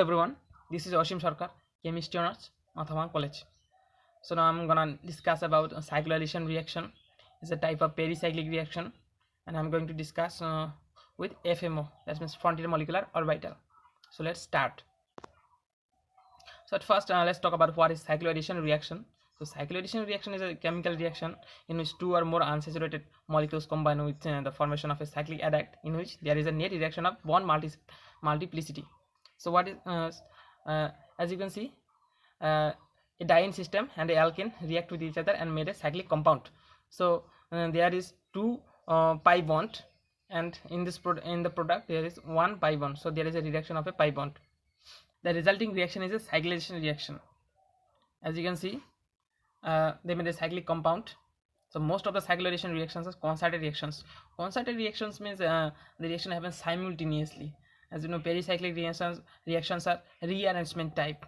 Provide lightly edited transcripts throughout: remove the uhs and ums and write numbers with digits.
everyone, this is Oshim Sarkar, chemistry honors, Mathama College. So now I'm gonna discuss about cycloaddition reaction. It's a type of pericyclic reaction, and I'm going to discuss with FMO, that means frontier molecular orbital. So let's start. So at first, let's talk about what is cycloaddition reaction. So cycloaddition reaction is a chemical reaction in which two or more unsaturated molecules combine with the formation of a cyclic adduct, in which there is a net reaction of bond multiplicity. So what is as you can see, a diene system and a alkane react with each other and made a cyclic compound. So there is two pi bond, and in the product there is one pi bond. So there is a reduction of a pi bond. The resulting reaction is a cycloaddition reaction. As you can see, they made a cyclic compound. So most of the cycloaddition reactions are concerted reactions. Concerted reactions means the reaction happens simultaneously. As you know, pericyclic reactions are rearrangement type.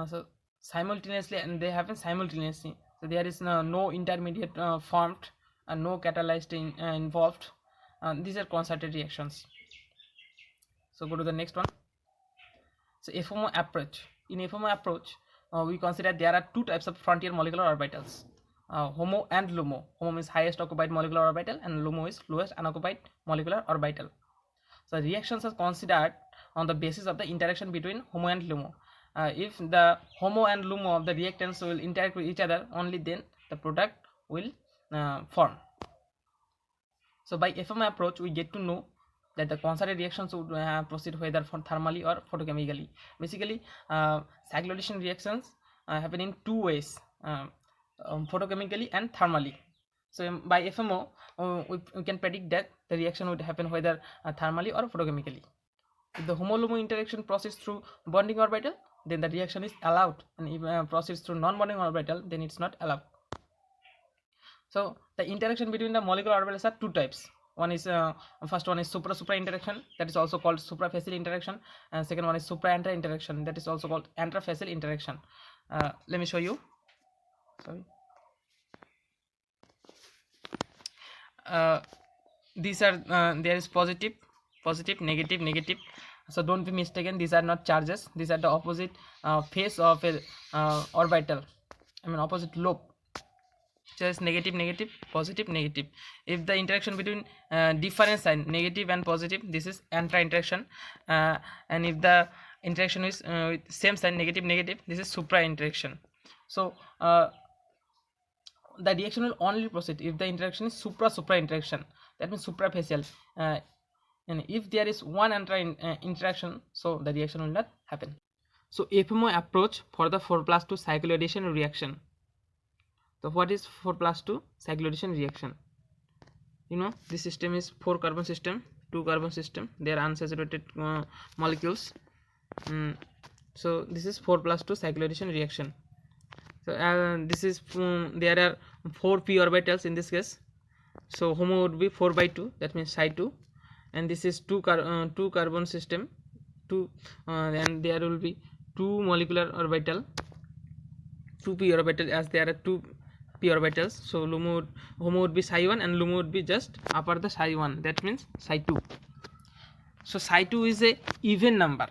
So simultaneously, and they happen simultaneously. So there is no intermediate formed and no catalyst involved. These are concerted reactions. So go to the next one. So FMO approach. In FMO approach, we consider there are two types of frontier molecular orbitals, HOMO and LUMO. HOMO means highest occupied molecular orbital and LUMO is lowest unoccupied molecular orbital. So reactions are considered on the basis of the interaction between HOMO and LUMO. If the HOMO and LUMO of the reactants will interact with each other, only then the product will form. So by FMO approach, we get to know that the concerted reactions would proceed whether thermally or photochemically. Basically, cycloaddition reactions happen in two ways, photochemically and thermally. So by FMO, we can predict that the reaction would happen whether thermally or photochemically. If the HOMO-LUMO interaction proceeds through bonding orbital, then the reaction is allowed, and if proceeds through non-bonding orbital, then it's not allowed. So the interaction between the molecular orbitals are two types. One is first one is supra-supra interaction, that is also called suprafacial interaction, and second one is supra-intra interaction, that is also called intrafacial interaction. Let me show you. Sorry. These are there is positive, negative, negative. So don't be mistaken, these are not charges, these are the opposite face of a orbital, opposite lobe. Just negative, negative, positive, negative. If the interaction between different sign, negative and positive, this is intra interaction, and if the interaction is with same sign, negative, negative, this is supra interaction. So the reaction will only proceed if the interaction is supra interaction, that means suprafacial, and if there is one intra interaction, so the reaction will not happen. So FMO approach for the 4+2 cycloaddition reaction. So what is 4+2 cycloaddition reaction? You know, this system is 4 carbon system, 2 carbon system, they are unsaturated molecules. So this is 4+2 cycloaddition reaction. So this is there are 4 p orbitals in this case. So HOMO would be 4/2, that means psi 2, and this is 2 carbon system, and there will be 2 molecular orbital, 2 p orbital, as there are 2 p orbitals. So HOMO would be psi 1 and LUMO would be just upper the psi 1, that means psi 2. So psi 2 is a even number.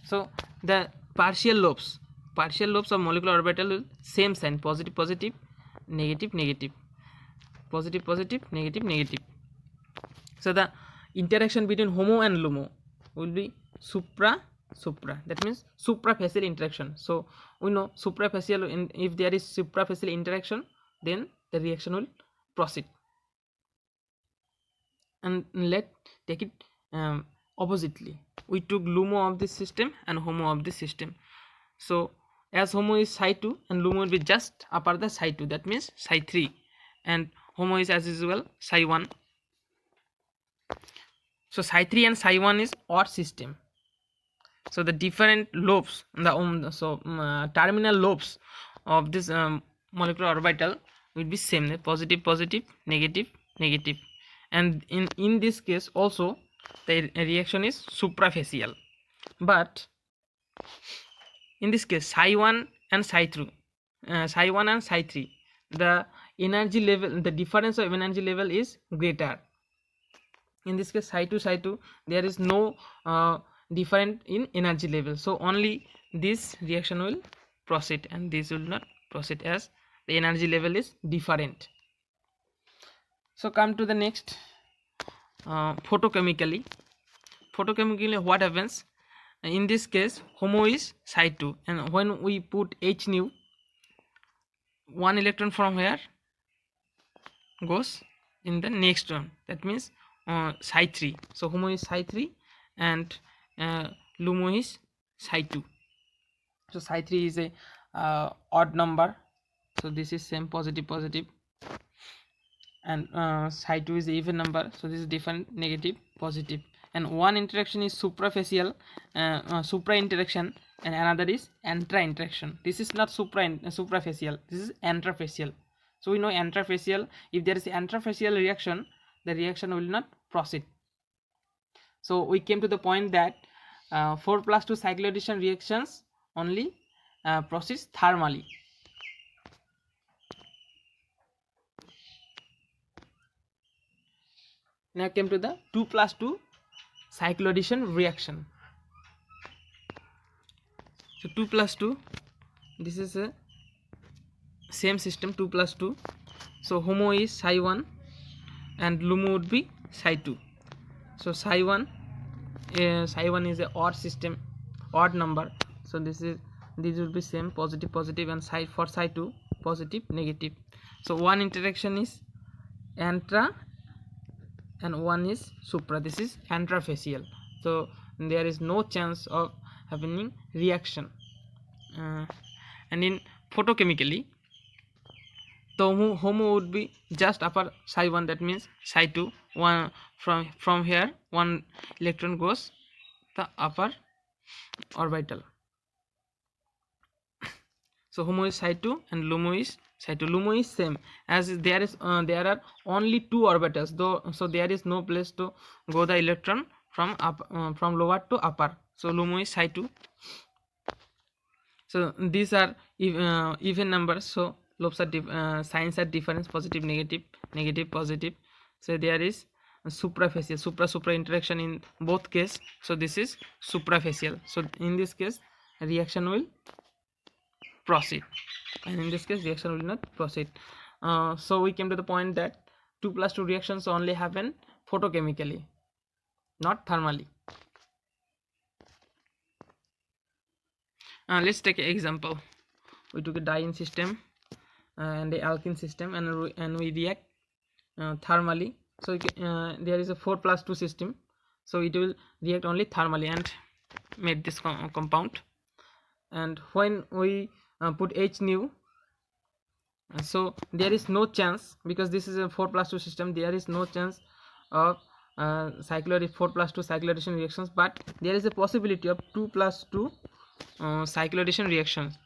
So the partial lobes of molecular orbital will same sign, positive, positive, negative, negative, positive, positive, negative, negative. So the interaction between HOMO and LUMO will be supra, that means suprafacial interaction. So we know suprafacial, if there is suprafacial interaction, then the reaction will proceed. And let's take it oppositely. We took LUMO of this system and HOMO of this system. So as HOMO is psi 2 and LUMO will be just upper the psi 2, that means psi 3, and HOMO is as usual psi 1. So psi 3 and psi 1 is odd system. So the different lobes, the terminal lobes of this molecular orbital will be same, positive, positive, negative, negative, and in this case also the reaction is suprafacial. But in this case, psi 1 and psi 3, the energy level, the difference of energy level is greater. In this case, psi 2, there is no different in energy level, so only this reaction will proceed and this will not proceed as the energy level is different. So come to the next, photochemically what happens in this case. HOMO is side 2, and when we put H nu, one electron from here goes in the next one, that means side 3. So HOMO is side 3 and LUMO is side 2. So side 3 is a odd number, so this is same positive positive, and side 2 is the even number, so this is different negative positive, and one interaction is suprafacial supra interaction and another is intra interaction. This is not suprafacial, this is intrafacial. So we know intrafacial, if there is intrafacial reaction, the reaction will not proceed. So we came to the point that 4+2 cycloaddition reactions only proceeds thermally. Now came to the 2+2 cycloaddition reaction. So 2+2, this is a same system, 2+2. So HOMO is psi 1 and LUMO would be psi 2. So psi 1 is a odd system, odd number, so this will be same positive positive, and for psi 2 positive negative. So one interaction is intra and one is supra, this is intrafacial, so there is no chance of happening reaction. And in photochemically, the HOMO would be just upper psi 1, that means psi 2, one from here one electron goes the upper orbital. So HOMO is psi 2 and LUMO is psi 2. LUMO is same, as there are only 2 orbitals though, so there is no place to go the electron from lower to upper, so LUMO is psi 2. So these are even numbers, so lobes are signs are difference, positive negative, negative positive. So there is suprafacial, supra interaction in both case, so this is suprafacial. So in this case reaction will proceed, and in this case reaction will not proceed. So we came to the point that 2+2 reactions only happen photochemically, not thermally. Let's take an example. We took a diene system and a alkene system, and we react thermally. So there is a 4+2 system, so it will react only thermally and made this compound. And when we put H nu, so there is no chance, because this is a 4+2 system, there is no chance of 4+2 cycloaddition reactions, but there is a possibility of 2+2 cycloaddition reactions.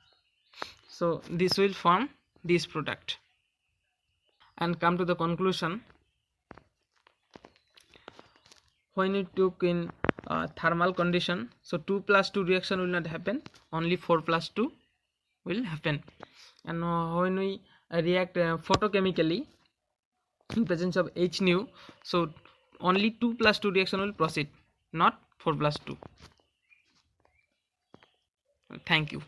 So this will form this product. And come to the conclusion, when you took in thermal condition, so 2+2 reaction will not happen, only 4+2 will happen. And when we react photochemically in presence of H nu, so only 2+2 reaction will proceed, not 4+2. Thank you.